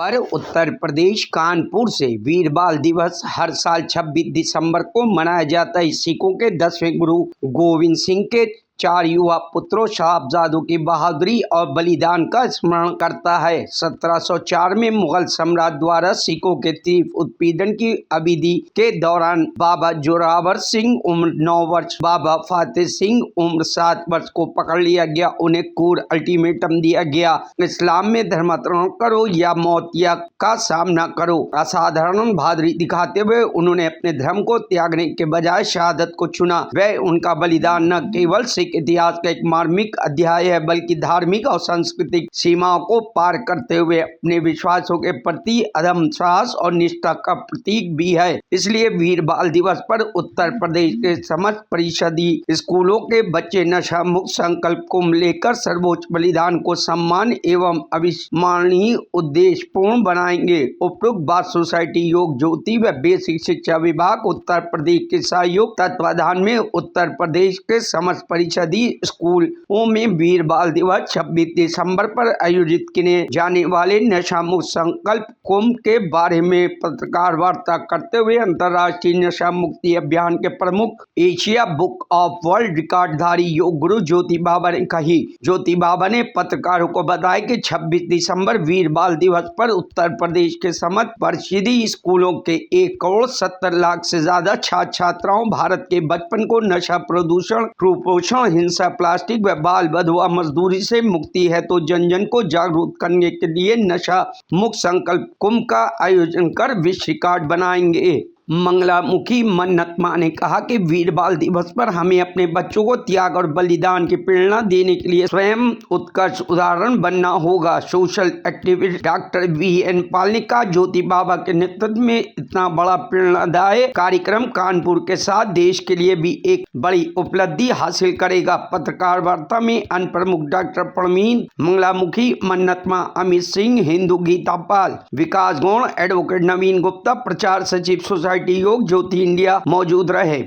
खबर उत्तर प्रदेश कानपुर से। वीर बाल दिवस हर साल 26 दिसंबर को मनाया जाता है। सिखों के 10वें गुरु गोविंद सिंह के 4 युवा पुत्रों साहबजादों की बहादुरी और बलिदान का स्मरण करता है। 1704 में मुगल सम्राट द्वारा सिखों के तीव्र उत्पीड़न की अवधि के दौरान बाबा जोरावर सिंह उम्र 9 वर्ष, बाबा फतेह सिंह उम्र 7 वर्ष को पकड़ लिया गया। उन्हें क्रूर अल्टीमेटम दिया गया, इस्लाम में धर्मांतरण करो या मौत या का सामना करो। असाधारण बहादुरी दिखाते हुए उन्होंने अपने धर्म को त्यागने के बजाय शहादत को चुना। वह उनका बलिदान न केवल सिख इतिहास का एक मार्मिक अध्याय है, बल्कि धार्मिक और सांस्कृतिक सीमाओं को पार करते हुए अपने विश्वासों के प्रति अदम्य साहस और निष्ठा का प्रतीक भी है। इसलिए वीर बाल दिवस पर उत्तर प्रदेश के समस्त परिषदीय स्कूलों के बच्चे नशा मुक्त संकल्प को लेकर सर्वोच्च बलिदान को सम्मान एवं अविस्मरणीय उद्देश्य पूर्ण बनाएंगे। उपरोक्त बात सोसाइटी योग ज्योति व बेसिक शिक्षा विभाग उत्तर प्रदेश के सहयोग तत्वाधान में उत्तर प्रदेश के समस्त परिषदीय स्कूलों में वीर बाल दिवस 26 दिसंबर पर आयोजित किए जाने वाले नशा मुक्त संकल्प कुंभ के बारे में पत्रकार वार्ता करते हुए अंतर्राष्ट्रीय नशा मुक्ति अभियान के प्रमुख Asia book of world रिकॉर्डधारी yoga guru ज्योति बाबा ने कही। ज्योति बाबा ने पत्रकारों को बताया कि 26 दिसंबर वीर बाल दिवस पर उत्तर प्रदेश के समस्त परिषदीय स्कूलों के 1,70,00,000 से ज्यादा छात्र छात्राओं भारत के बचपन को नशा, प्रदूषण, कुपोषण, हिंसा, प्लास्टिक व बाल बधुआ मजदूरी से मुक्ति है तो जन जन को जागरूक करने के लिए नशा मुक्त संकल्प कुंभ का आयोजन कर विश्व रिकॉर्ड बनाएंगे। मंगलामुखी मन्नत मां ने कहा कि वीर बाल दिवस पर हमें अपने बच्चों को त्याग और बलिदान की प्रेरणा देने के लिए स्वयं उत्कृष्ट उदाहरण बनना होगा। सोशल एक्टिविस्ट डॉक्टर VN पाल ने कहा, ज्योति बाबा के नेतृत्व में इतना बड़ा प्रेरणादायक कार्यक्रम कानपुर के साथ देश के लिए भी एक बड़ी उपलब्धि हासिल करेगा। पत्रकार वार्ता में अन्य प्रमुख डॉक्टर प्रवीण मंगलामुखी, मन्नत मां, अमित सिंह, हिंदू गीता पाल, विकास गौड़, एडवोकेट नवीन गुप्ता, प्रचार सचिव सोसाइटी योग ज्योति इंडिया मौजूद रहे।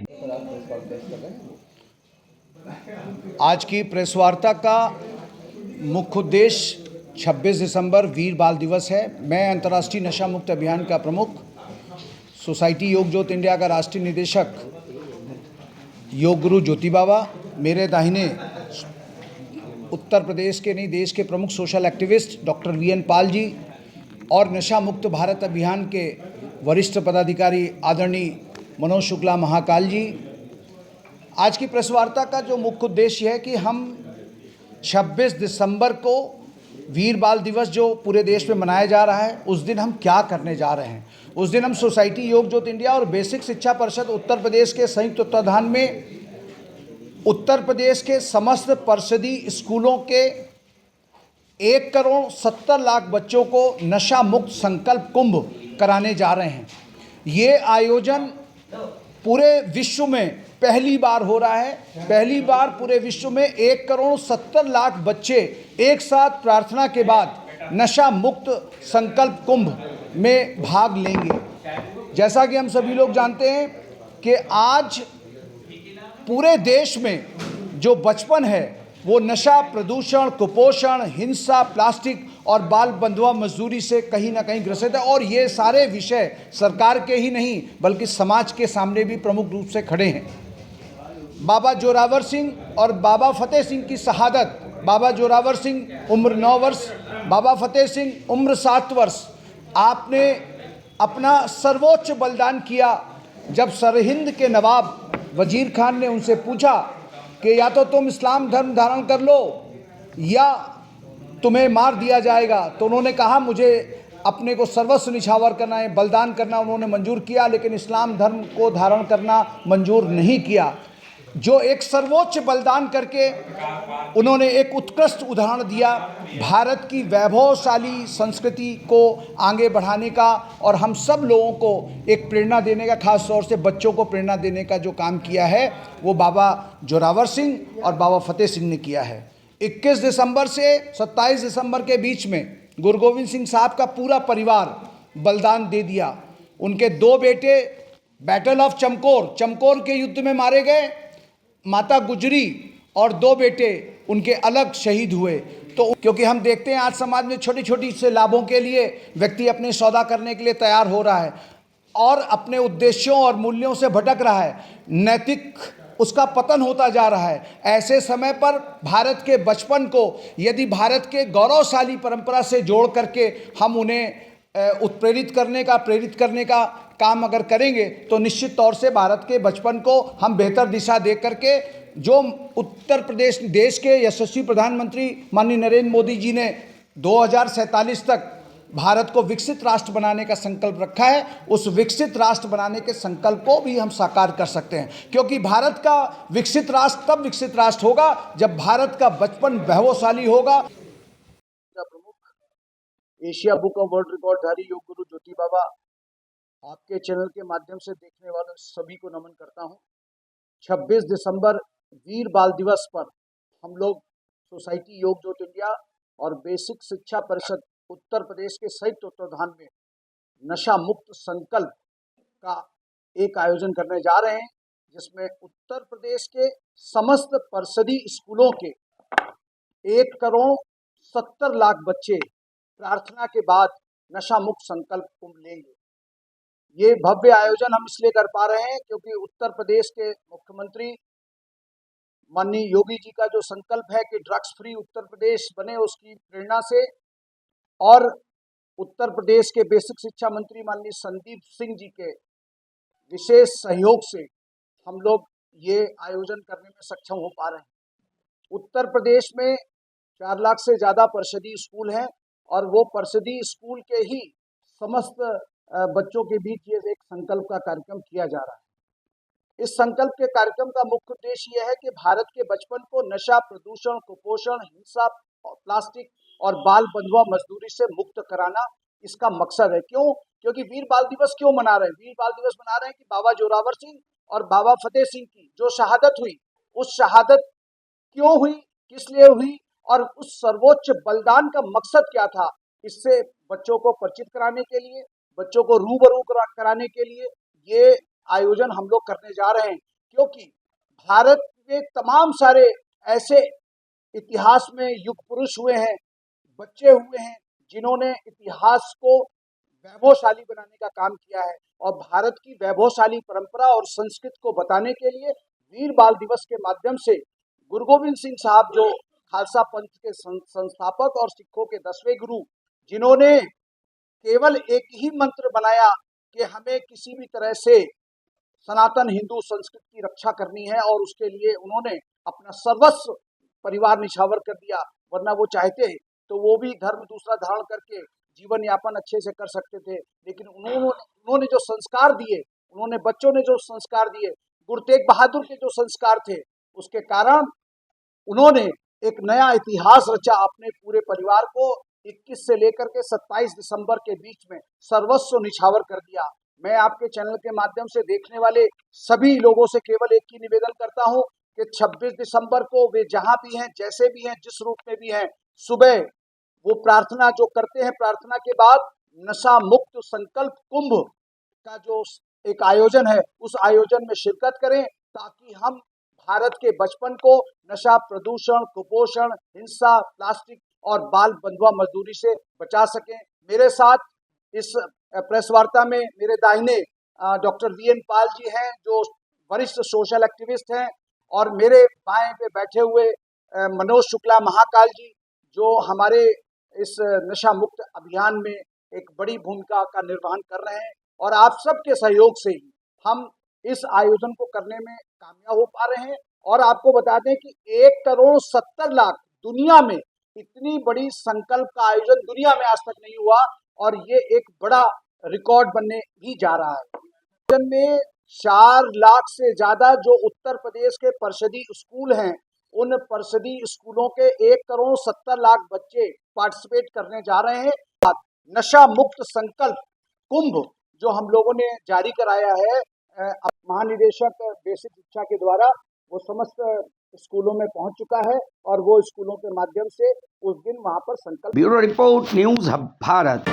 आज की प्रेस वार्ता का मुख्य उद्देश्य 26 दिसंबर वीर बाल दिवस है। मैं अंतर्राष्ट्रीय नशा मुक्त अभियान का प्रमुख, सोसाइटी योग ज्योति इंडिया का राष्ट्रीय निदेशक योग गुरु ज्योति बाबा, मेरे दाहिने उत्तर प्रदेश के नहीं देश के प्रमुख social activist doctor VN Pal ji और नशा मुक्त भारत अभियान के वरिष्ठ पदाधिकारी आदरणीय मनोज शुक्ला महाकाल जी। आज की प्रेस वार्ता का जो मुख्य उद्देश्य है कि हम 26 दिसंबर को वीर बाल दिवस जो पूरे देश में मनाया जा रहा है, उस दिन हम क्या करने जा रहे हैं। उस दिन हम सोसाइटी योग ज्योति इंडिया और बेसिक शिक्षा परिषद उत्तर प्रदेश के संयुक्त तत्वाधान में उत्तर प्रदेश के समस्त परिषदीय स्कूलों के 1,70,00,000 बच्चों को नशा मुक्त संकल्प कुंभ कराने जा रहे हैं। ये आयोजन पूरे विश्व में पहली बार हो रहा है। पहली बार पूरे विश्व में 1,70,00,000 बच्चे एक साथ प्रार्थना के बाद नशा मुक्त संकल्प कुंभ में भाग लेंगे। जैसा कि हम सभी लोग जानते हैं कि आज पूरे देश में जो बचपन है वो नशा, प्रदूषण, कुपोषण, हिंसा, प्लास्टिक और बाल बंधुआ मजदूरी से कहीं ना कहीं ग्रसित है। और ये सारे विषय सरकार के ही नहीं बल्कि समाज के सामने भी प्रमुख रूप से खड़े हैं। बाबा जोरावर सिंह और बाबा फतेह सिंह की शहादत, बाबा जोरावर सिंह उम्र 9 वर्ष, बाबा फतेह सिंह उम्र 7 वर्ष, आपने अपना सर्वोच्च बलिदान किया। जब सरहिंद के नवाब वजीर खान ने उनसे पूछा कि या तो तुम इस्लाम धर्म धारण कर लो या तुम्हें मार दिया जाएगा, तो उन्होंने कहा मुझे अपने को सर्वस्व निछावर करना है, बलिदान करना उन्होंने मंजूर किया, लेकिन इस्लाम धर्म को धारण करना मंजूर नहीं किया। जो एक सर्वोच्च बलिदान करके उन्होंने एक उत्कृष्ट उदाहरण दिया भारत की वैभवशाली संस्कृति को आगे बढ़ाने का और हम सब लोगों को एक प्रेरणा देने का, खास तौर से बच्चों को प्रेरणा देने का जो काम किया है वो बाबा जोरावर सिंह और बाबा फतेह सिंह ने किया है। 21 दिसंबर से 27 दिसंबर के बीच में गुरु गोविंद सिंह साहब का पूरा परिवार बलिदान दे दिया। उनके 2 बेटे बैटल ऑफ चमकौर के युद्ध में मारे गए, माता गुजरी और 2 बेटे उनके अलग शहीद हुए। तो क्योंकि हम देखते हैं आज समाज में छोटी छोटी से लाभों के लिए व्यक्ति अपने सौदा करने के लिए तैयार हो रहा है और अपने उद्देश्यों और मूल्यों से भटक रहा है, नैतिक उसका पतन होता जा रहा है। ऐसे समय पर भारत के बचपन को यदि भारत के गौरवशाली परंपरा से जोड़ करके हम उन्हें उत्प्रेरित करने का, प्रेरित करने का काम अगर करेंगे तो निश्चित तौर से भारत के बचपन को हम बेहतर दिशा दे करके, जो उत्तर प्रदेश देश के यशस्वी प्रधानमंत्री माननीय नरेंद्र मोदी जी ने 2047 तक भारत को विकसित राष्ट्र बनाने का संकल्प रखा है, उस विकसित राष्ट्र बनाने के संकल्प को भी हम साकार कर सकते हैं। क्योंकि भारत का विकसित राष्ट्र तब विकसित राष्ट्र होगा जब भारत का बचपन वैभवशाली होगा। प्रमुख Asia book of world record धारी योग गुरु ज्योति बाबा आपके चैनल के माध्यम से देखने वालों सभी को नमन करता हूं। 26 दिसंबर वीर बाल दिवस पर हम लोग सोसाइटी योग ज्योति इंडिया और बेसिक शिक्षा परिषद उत्तर प्रदेश के संयुक्त तत्वावधान में नशा मुक्त संकल्प का एक आयोजन करने जा रहे हैं, जिसमें उत्तर प्रदेश के समस्त परिषदीय स्कूलों के 1,70,00,000 बच्चे प्रार्थना के बाद नशा मुक्त संकल्प कुंभ लेंगे। ये भव्य आयोजन हम इसलिए कर पा रहे हैं क्योंकि उत्तर प्रदेश के मुख्यमंत्री माननीय योगी जी का जो संकल्प है कि ड्रग्स फ्री उत्तर प्रदेश बने, उसकी प्रेरणा से और उत्तर प्रदेश के बेसिक शिक्षा मंत्री माननीय संदीप सिंह जी के विशेष सहयोग से हम लोग ये आयोजन करने में सक्षम हो पा रहे हैं। उत्तर प्रदेश में 4 लाख से ज़्यादा परिषदीय स्कूल हैं और वो परिषदीय स्कूल के ही समस्त बच्चों के बीच ये एक संकल्प का कार्यक्रम किया जा रहा है। इस संकल्प के कार्यक्रम का मुख्य उद्देश्य यह है कि भारत के बचपन को नशा, प्रदूषण, कुपोषण, हिंसा, प्लास्टिक और बाल बंधुआ मजदूरी से मुक्त कराना इसका मकसद है। क्यों? क्योंकि वीर बाल दिवस क्यों मना रहे हैं? वीर बाल दिवस मना रहे हैं कि बाबा जोरावर सिंह और बाबा फतेह सिंह की जो शहादत हुई, उस शहादत क्यों हुई, किस लिए हुई और उस सर्वोच्च बलिदान का मकसद क्या था, इससे बच्चों को परिचित कराने के लिए, बच्चों को रूबरू कराने के लिए ये आयोजन हम लोग करने जा रहे हैं। क्योंकि भारत में तमाम सारे ऐसे इतिहास में युग पुरुष हुए हैं, बच्चे हुए हैं, जिन्होंने इतिहास को वैभवशाली बनाने का काम किया है और भारत की वैभवशाली परंपरा और संस्कृति को बताने के लिए वीर बाल दिवस के माध्यम से गुरु गोविंद सिंह साहब, जो खालसा पंथ के संस्थापक और सिखों के 10वें गुरु, जिन्होंने केवल एक ही मंत्र बनाया कि हमें किसी भी तरह से सनातन हिंदू संस्कृति की रक्षा करनी है और उसके लिए उन्होंने अपना सर्वस्व परिवार निछावर कर दिया, वरना वो चाहते तो वो भी धर्म दूसरा धारण करके जीवन यापन अच्छे से कर सकते थे। लेकिन उन्होंने जो संस्कार दिए, उन्होंने बच्चों ने जो संस्कार दिए, गुरु तेग बहादुर के जो संस्कार थे, उसके कारण उन्होंने एक नया इतिहास रचा। अपने पूरे परिवार को 21 से लेकर के 27 दिसंबर के बीच में सर्वस्व निछावर कर दिया। मैं आपके चैनल के माध्यम से देखने वाले सभी लोगों से केवल एक ही निवेदन करता हूं कि 26 दिसंबर को वे जहां भी हैं, जैसे भी हैं, जिस रूप में भी हैं, सुबह वो प्रार्थना जो करते हैं, प्रार्थना के बाद नशा मुक्त संकल्प कुंभ का जो एक आयोजन है, उस आयोजन में शिरकत करें ताकि हम भारत के बचपन को नशा, प्रदूषण, कुपोषण, हिंसा, प्लास्टिक और बाल बंधुआ मजदूरी से बचा सकें। मेरे साथ इस प्रेस वार्ता में मेरे दाहिने डॉक्टर वीएन पाल जी हैं, जो वरिष्ठ सोशल एक्टिविस्ट हैं, और मेरे बाएं पे बैठे हुए मनोज शुक्ला महाकाल जी, जो हमारे इस नशा मुक्त अभियान में एक बड़ी भूमिका का निर्वहन कर रहे हैं। और आप सबके सहयोग से ही हम इस आयोजन को करने में कामयाब हो पा रहे हैं। और आपको बता दें कि 1,70,00,000 दुनिया में इतनी बड़ी संकल्प का आयोजन दुनिया में आज तक नहीं हुआ और ये एक बड़ा रिकॉर्ड बनने भी जा रहा है। आयोजन में 4 लाख से ज्यादा जो उत्तर प्रदेश के परिषदीय स्कूल हैं, उन परिषदीय स्कूलों के 1,70,00,000 बच्चे पार्टिसिपेट करने जा रहे हैं। नशा मुक्त संकल्प कुंभ जो हम लोगों ने जारी कराया है महानिदेशक बेसिक शिक्षा के द्वारा, वो समस्त स्कूलों में पहुंच चुका है और वो स्कूलों के माध्यम से उस दिन वहां पर संकल्प। Bureau report, news hub Bharat.